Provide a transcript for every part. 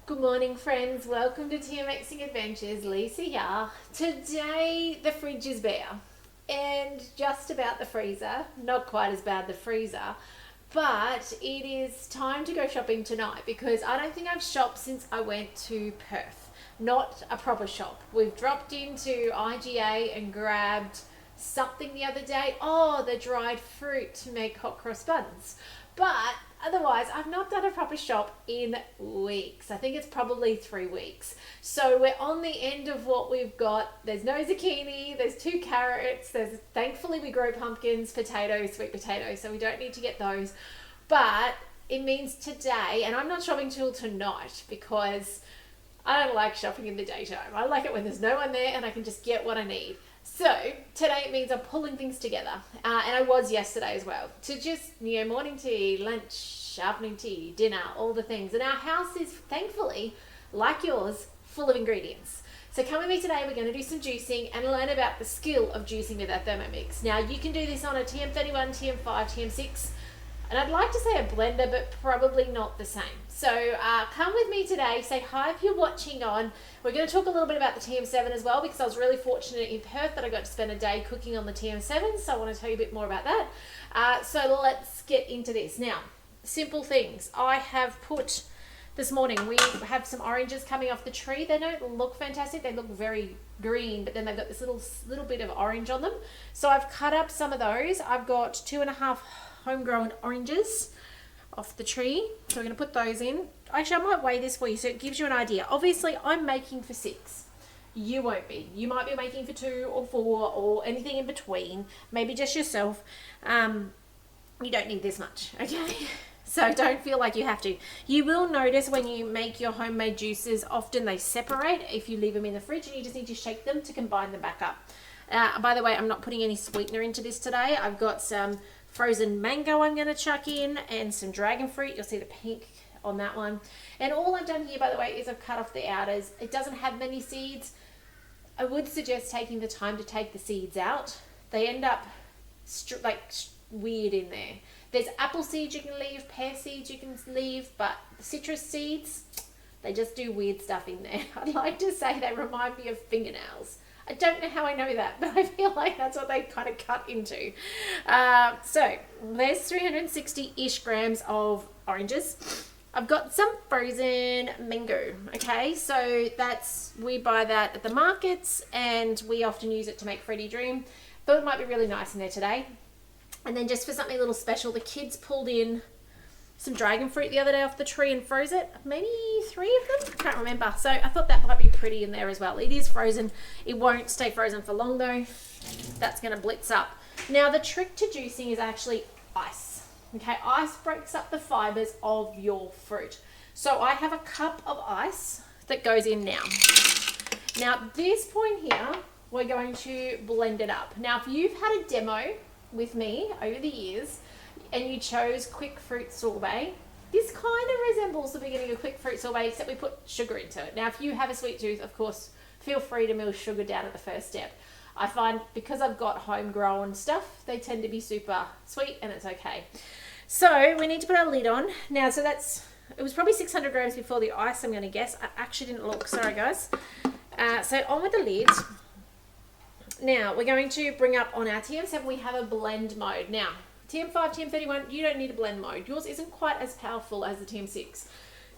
Good morning, friends. Welcome to Thermomixing Adventures. Lisa here. Today, the fridge is bare and just about the freezer. Not quite as bad, the freezer, but it is time to go shopping tonight because I don't think I've shopped since I went to Perth. Not a proper shop. We've dropped into IGA and grabbed something the other day. Oh, the dried fruit to make hot cross buns. But otherwise, I've not done a proper shop in weeks. I think it's probably 3 weeks. So we're on the end of what we've got. There's no zucchini, there's 2 carrots, thankfully we grow pumpkins, potatoes, sweet potatoes, so we don't need to get those. But it means today, and I'm not shopping till tonight because I don't like shopping in the daytime. I like it when there's no one there and I can just get what I need. So today it means I'm pulling things together, and I was yesterday as well, to just, morning tea, lunch, afternoon tea, dinner, all the things. And our house is, thankfully, like yours, full of ingredients. So come with me today, we're going to do some juicing and learn about the skill of juicing with our Thermomix. Now you can do this on a TM31, TM5, TM6, and I'd like to say a blender, but probably not the same. So come with me today, say hi if you're watching on. We're going to talk a little bit about the TM7 as well, because I was really fortunate in Perth that I got to spend a day cooking on the TM7, so I want to tell you a bit more about that. So let's get into this. Now, simple things. I have put, this morning, we have some oranges coming off the tree. They don't look fantastic, they look very green, but then they've got this little bit of orange on them. So I've cut up some of those. I've got 2.5 homegrown oranges off the tree, so we're going to put those in. Actually, I might weigh this for you so it gives you an idea. Obviously I'm making for 6, you won't be. You might be making for 2 or 4 or anything in between, maybe just yourself. You don't need this much, okay? So don't feel like you have to. You will notice when you make your homemade juices, often they separate if you leave them in the fridge, and you just need to shake them to combine them back up. By the way, I'm not putting any sweetener into this today. I've got some frozen mango I'm going to chuck in, and some dragon fruit. You'll see the pink on that one. And all I've done here, by the way, is I've cut off the outers. It doesn't have many seeds. I would suggest taking the time to take the seeds out. They end up weird in there. There's apple seeds you can leave, pear seeds you can leave, but the citrus seeds, they just do weird stuff in there. I'd like to say they remind me of fingernails. I don't know how I know that, but I feel like that's what they kind of cut into. So there's 360-ish grams of oranges. I've got some frozen mango, okay? So we buy that at the markets, and we often use it to make Freddy Dream. Thought it might be really nice in there today. And then just for something a little special, the kids pulled in some dragon fruit the other day off the tree and froze it. Maybe 3 of them? I can't remember. So I thought that might be pretty in there as well. It is frozen. It won't stay frozen for long though. That's going to blitz up. Now the trick to juicing is actually ice. Okay, ice breaks up the fibers of your fruit. So I have a cup of ice that goes in now. Now at this point here, we're going to blend it up. Now if you've had a demo with me over the years, and you chose quick fruit sorbet, this kind of resembles the beginning of quick fruit sorbet, except we put sugar into it. Now, if you have a sweet tooth, of course, feel free to mill sugar down at the first step. I find because I've got homegrown stuff, they tend to be super sweet, and it's okay. So we need to put our lid on. Now, it was probably 600 grams before the ice, I'm going to guess. I actually didn't look, sorry guys. So on with the lid. Now, we're going to bring up on our TM7, we have a blend mode. Now, TM5, TM31, you don't need a blend mode. Yours isn't quite as powerful as the TM6.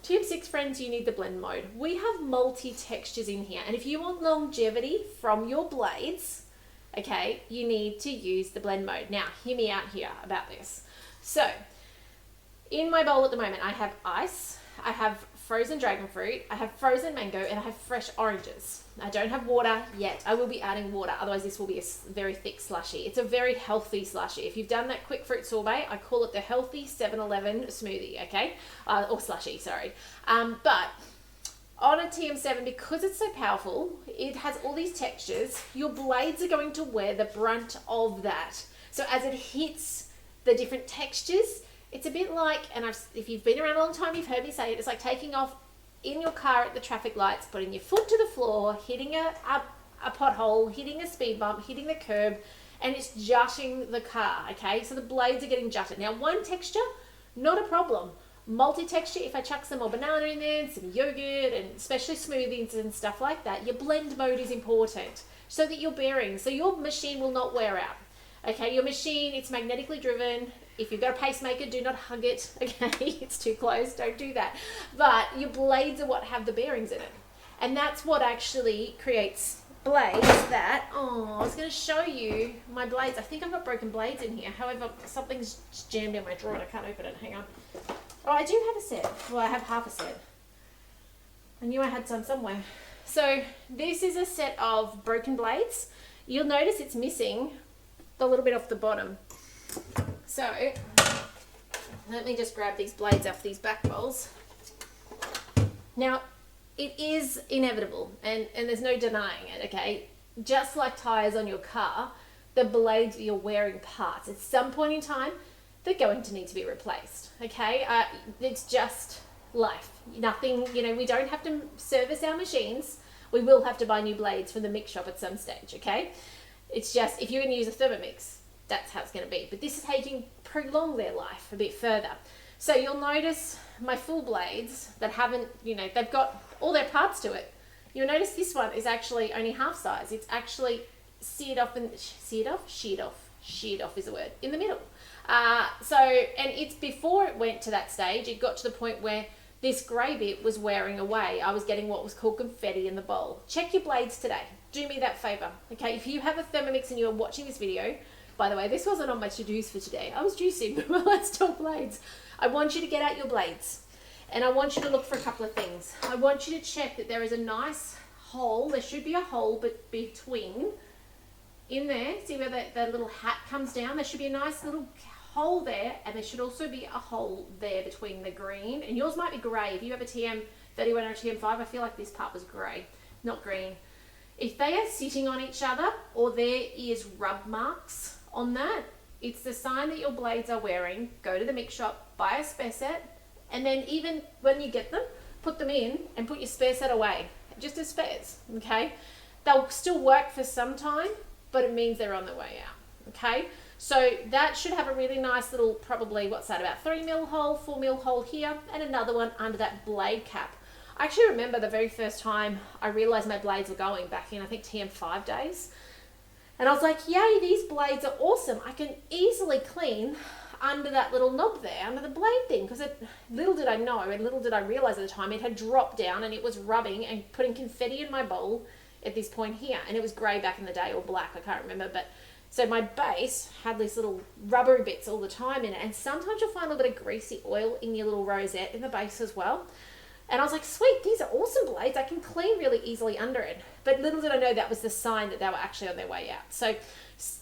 TM6 friends, you need the blend mode. We have multi-textures in here, and if you want longevity from your blades, okay, you need to use the blend mode. Now, hear me out here about this. So, in my bowl at the moment, I have ice, I have frozen dragon fruit, I have frozen mango, and I have fresh oranges. I don't have water yet. I will be adding water, otherwise this will be a very thick slushy. It's a very healthy slushy. If you've done that quick fruit sorbet, I call it the healthy 7-Eleven smoothie, okay? Or slushy, sorry. But on a TM7, because it's so powerful, it has all these textures, your blades are going to wear the brunt of that. So as it hits the different textures, it's a bit like, and if you've been around a long time, you've heard me say it, it's like taking off in your car at the traffic lights, putting your foot to the floor, hitting a pothole, hitting a speed bump, hitting the curb, and it's jutting the car, okay? So the blades are getting jutted. Now, one texture, not a problem. Multi-texture, if I chuck some more banana in there and some yogurt and especially smoothies and stuff like that, your blend mode is important so that your bearings, so your machine will not wear out. Okay, your machine, it's magnetically driven. If you've got a pacemaker, do not hug it. Okay, it's too close, don't do that. But your blades are what have the bearings in it. And that's what actually creates blades that, I was going to show you my blades. I think I've got broken blades in here. However, something's jammed in my drawer and I can't open it. Hang on. Oh, I do have a set. Well, I have half a set. I knew I had some somewhere. So this is a set of broken blades. You'll notice it's missing a little bit off the bottom. So let me just grab these blades off these back rolls. Now, it is inevitable and there's no denying it, okay? Just like tires on your car, the blades you're wearing parts. At some point in time, they're going to need to be replaced, okay? It's just life. Nothing, we don't have to service our machines. We will have to buy new blades from the mix shop at some stage, okay? It's just, if you're going to use a Thermomix, that's how it's going to be. But this is helping prolong their life a bit further. So you'll notice my full blades that haven't, they've got all their parts to it. You'll notice this one is actually only half size. It's actually sheared off is the word, in the middle. And it's before it went to that stage, it got to the point where this grey bit was wearing away. I was getting what was called confetti in the bowl. Check your blades today. Do me that favour. Okay, if you have a Thermomix and you're watching this video, by the way, this wasn't on my to-dos for today. I was juicing, but let's talk blades. I want you to get out your blades and I want you to look for a couple of things. I want you to check that there is a nice hole. There should be a hole but between in there. See where the little hat comes down? There should be a nice little hole there, and there should also be a hole there between the green. And yours might be grey. If you have a TM31 or a TM5, I feel like this part was grey, not green. If they are sitting on each other or there is rub marks on that, it's the sign that your blades are wearing. Go to the mix shop, buy a spare set, and then even when you get them, put them in and put your spare set away, just as spares, okay? They'll still work for some time, but it means they're on their way out, okay? So that should have a really nice little, probably, what's that, about 3 mil hole, 4 mil hole here, and another one under that blade cap. I actually remember the very first time I realized my blades were going back in, I think, TM5 days. And I was like, yay, these blades are awesome. I can easily clean under that little knob there, under the blade thing, because little did I know and little did I realize at the time, it had dropped down and it was rubbing and putting confetti in my bowl at this point here. And it was grey back in the day, or black, I can't remember. But so my base had these little rubbery bits all the time in it. And sometimes you'll find a little bit of greasy oil in your little rosette in the base as well. And I was like, sweet, these are awesome blades. I can clean really easily under it. But little did I know that was the sign that they were actually on their way out. So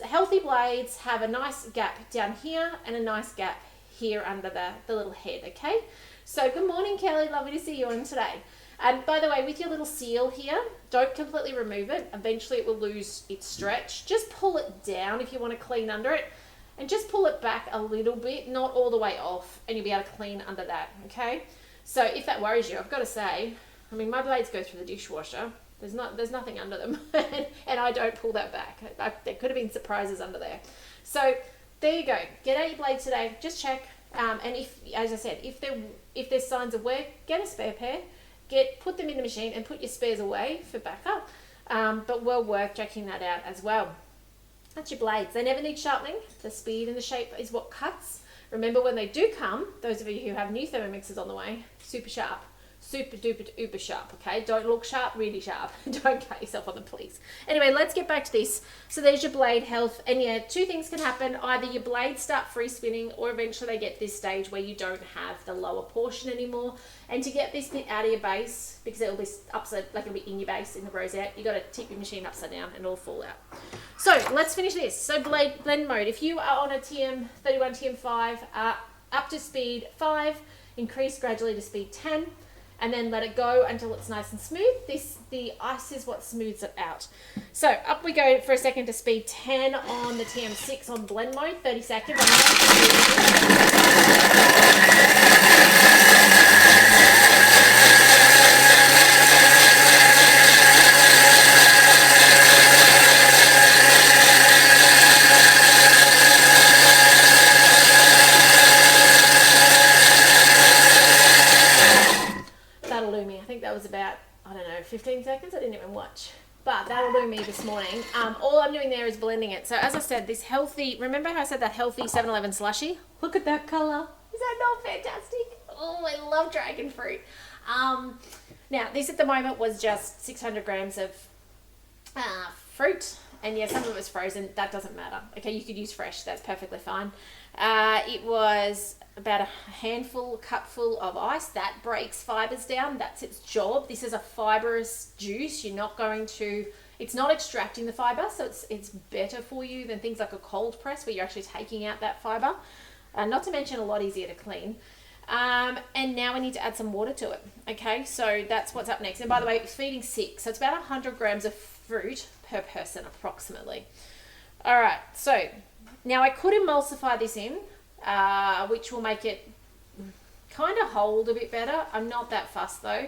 healthy blades have a nice gap down here and a nice gap here under the little head, okay? So good morning, Kelly. Lovely to see you on today. And by the way, with your little seal here, don't completely remove it. Eventually it will lose its stretch. Just pull it down if you want to clean under it. And just pull it back a little bit, not all the way off, and you'll be able to clean under that, okay? So if that worries you, I've got to say, I mean, my blades go through the dishwasher. There's nothing under them, and I don't pull that back. There could have been surprises under there. So there you go. Get out your blades today. Just check. And if, as I said, if there's signs of wear, get a spare pair. Put them in the machine and put your spares away for backup. But well worth checking that out as well. That's your blades. They never need sharpening. The speed and the shape is what cuts. Remember, when they do come, those of you who have new Thermomixes on the way, super sharp. Super duper uber sharp, okay? Don't look sharp, really sharp. Don't cut yourself on them, please. Anyway, let's get back to this. So there's your blade health. And yeah, two things can happen. Either your blades start free spinning, or eventually they get this stage where you don't have the lower portion anymore. And to get this bit out of your base, because it'll be upside, like it'll be in your base, in the rosette, you got to tip your machine upside down and it'll fall out. So let's finish this. So blend mode. If you are on a TM31, TM5, up to speed 5, increase gradually to speed 10. And then let it go until it's nice and smooth. The ice is what smooths it out. So up we go for a second to speed 10 on the TM6 on blend mode, 30 seconds. do me. I think that was about, I don't know, 15 seconds. I didn't even watch. But that'll do me this morning. All I'm doing there is blending it. So as I said, this healthy, remember how I said that healthy 7-Eleven slushy? Look at that colour. Is that not fantastic? Oh, I love dragon fruit. Now, this at the moment was just 600 grams of fruit. And yeah, some of it was frozen. That doesn't matter. Okay, you could use fresh. That's perfectly fine. It was about a cupful of ice. That breaks fibers down. That's its job. This is a fibrous juice. You're not going to, it's not extracting the fiber, so it's better for you than things like a cold press where you're actually taking out that fiber. Not to mention a lot easier to clean. And now we need to add some water to it. Okay, so that's what's up next. And by the way, it's feeding 6, so it's about 100 grams of fruit per person approximately. All right, so now I could emulsify this in, which will make it kind of hold a bit better. I'm not that fussed though,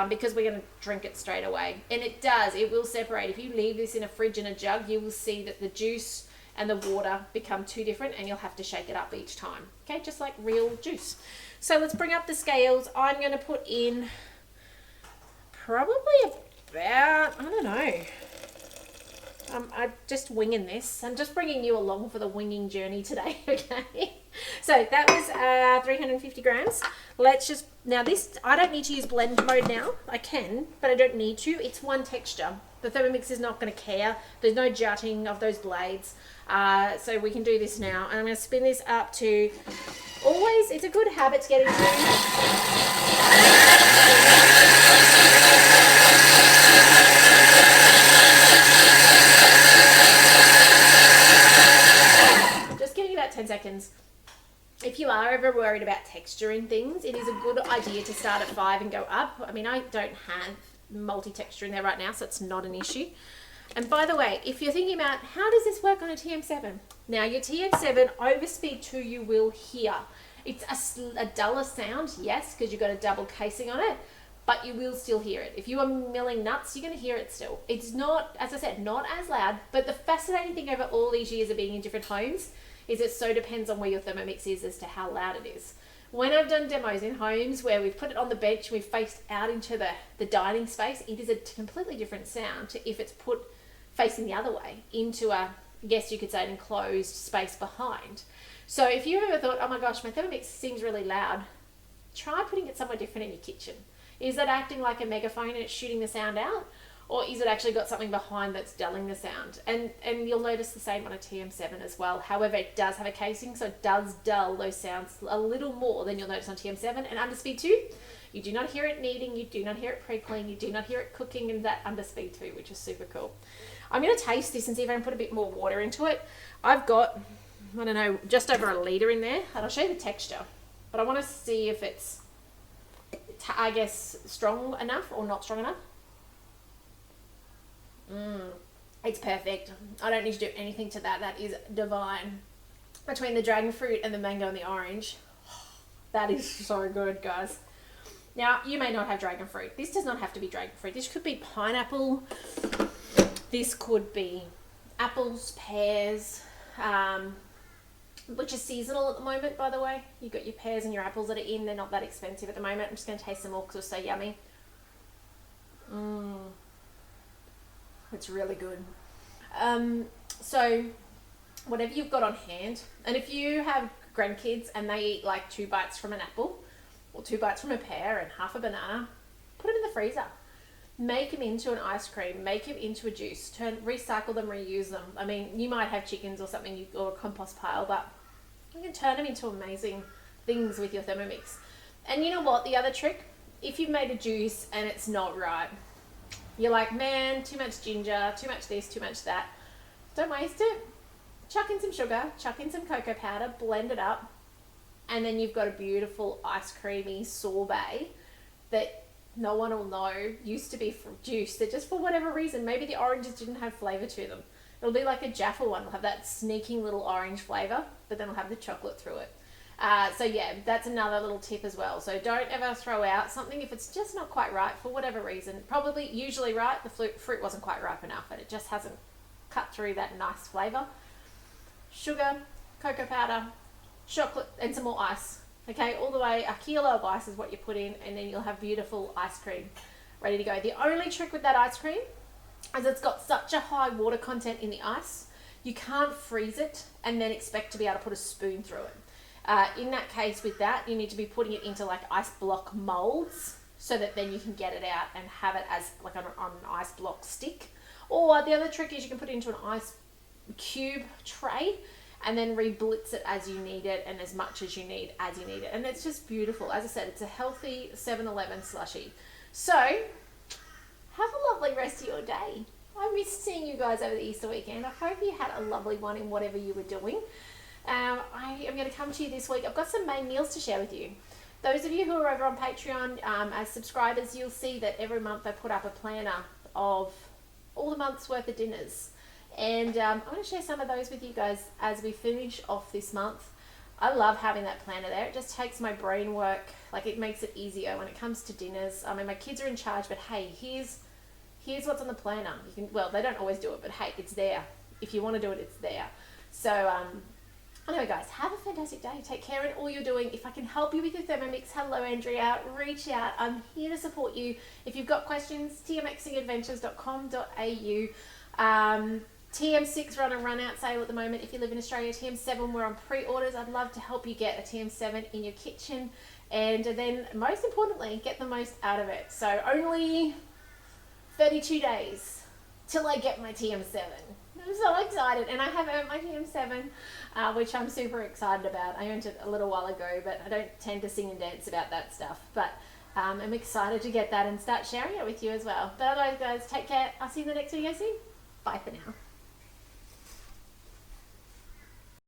because we're going to drink it straight away. And it will separate. If you leave this in a fridge in a jug, you will see that the juice and the water become too different, and you'll have to shake it up each time. Okay, just like real juice. So let's bring up the scales. I'm going to put in probably about, I don't know. I'm just winging this. I'm just bringing you along for the winging journey today, okay? So that was 350 grams. Let's just, now this, I don't need to use blend mode now. I can, but I don't need to. It's one texture. The Thermomix is not going to care. There's no jutting of those blades. So we can do this now. And I'm going to spin this up to, always, it's a good habit to get into. Just giving you about 10 seconds. If you are ever worried about texturing things, it is a good idea to start at 5 and go up. I mean, I don't have multi-texture in there right now, so it's not an issue. And by the way, if you're thinking about how does this work on a TM7? Now your TM7 overspeed 2 you will hear. It's a duller sound, yes, because you've got a double casing on it, but you will still hear it. If you are milling nuts, you're going to hear it still. It's not, as I said, not as loud, but the fascinating thing over all these years of being in different homes is it so depends on where your Thermomix is as to how loud it is. When I've done demos in homes where we've put it on the bench, we've faced out into the dining space, it is a completely different sound to if it's put facing the other way into a, I guess you could say, an enclosed space behind. So if you ever thought, oh my gosh, my Thermomix seems really loud, try putting it somewhere different in your kitchen. Is it acting like a megaphone and it's shooting the sound out? Or is it actually got something behind that's dulling the sound? And you'll notice the same on a TM7 as well. However, it does have a casing, so it does dull those sounds a little more than you'll notice on TM7. And under speed 2, you do not hear it kneading, you do not hear it pre-clean, you do not hear it cooking in that under speed 2, which is super cool. I'm going to taste this and see if I can put a bit more water into it. I've got, I don't know, just over a litre in there, and I'll show you the texture. But I want to see if it's, I guess, strong enough or not strong enough. It's perfect. I don't need to do anything to that. That is divine. Between the dragon fruit and the mango and the orange, that is so good, guys. Now, you may not have dragon fruit. This does not have to be dragon fruit. This could be pineapple. This could be apples, pears, which is seasonal at the moment, by the way. You've got your pears and your apples that are in. They're not that expensive at the moment. I'm just going to taste them all because they're so yummy. It's really good. So whatever you've got on hand, and if you have grandkids and they eat like 2 bites from an apple or 2 bites from a pear and half a banana, put them in the freezer. Make them into an ice cream, make them into a juice, recycle them, reuse them. I mean, you might have chickens or something or a compost pile, but you can turn them into amazing things with your Thermomix. And you know what, the other trick, if you've made a juice and it's not right, you're like, man, too much ginger, too much this, too much that. Don't waste it. Chuck in some sugar, chuck in some cocoa powder, blend it up, and then you've got a beautiful ice creamy sorbet that no one will know used to be from juice. That just for whatever reason, maybe the oranges didn't have flavour to them. It'll be like a Jaffa one. It'll have that sneaking little orange flavour, but then it'll have the chocolate through it. So yeah, that's another little tip as well. So don't ever throw out something if it's just not quite right for whatever reason. Probably usually right, the fruit wasn't quite ripe enough and it just hasn't cut through that nice flavour. Sugar, cocoa powder, chocolate and some more ice. Okay, all the way, a kilo of ice is what you put in, and then you'll have beautiful ice cream ready to go. The only trick with that ice cream is it's got such a high water content in the ice, you can't freeze it and then expect to be able to put a spoon through it. In that case, with that, you need to be putting it into like ice block molds so that then you can get it out and have it as like on an ice block stick. Or the other trick is you can put it into an ice cube tray and then re-blitz it as you need it and as much as you need it. And it's just beautiful. As I said, it's a healthy 7-Eleven slushie. So, have a lovely rest of your day. I missed seeing you guys over the Easter weekend. I hope you had a lovely one in whatever you were doing. I am going to come to you this week. I've got some main meals to share with you. Those of you who are over on Patreon as subscribers, you'll see that every month I put up a planner of all the month's worth of dinners. And I'm going to share some of those with you guys as we finish off this month. I love having that planner there. It just takes my brain work, like it makes it easier when it comes to dinners. I mean, my kids are in charge, but hey, here's what's on the planner. You can, well, they don't always do it, but hey, it's there. If you want to do it, it's there. So, anyway, guys, have a fantastic day. Take care in all you're doing. If I can help you with your Thermomix, hello, Andrea. Reach out. I'm here to support you. If you've got questions, tmxingadventures.com.au. TM6 run a run out sale at the moment. If you live in Australia, TM7 we're on pre-orders. I'd love to help you get a TM7 in your kitchen, and then most importantly, get the most out of it. So only 32 days till I get my TM7. I'm so excited, and I have earned my TM7, which I'm super excited about. I earned it a little while ago, but I don't tend to sing and dance about that stuff. But I'm excited to get that and start sharing it with you as well. But otherwise, guys, take care. I'll see you in the next video soon. Bye for now.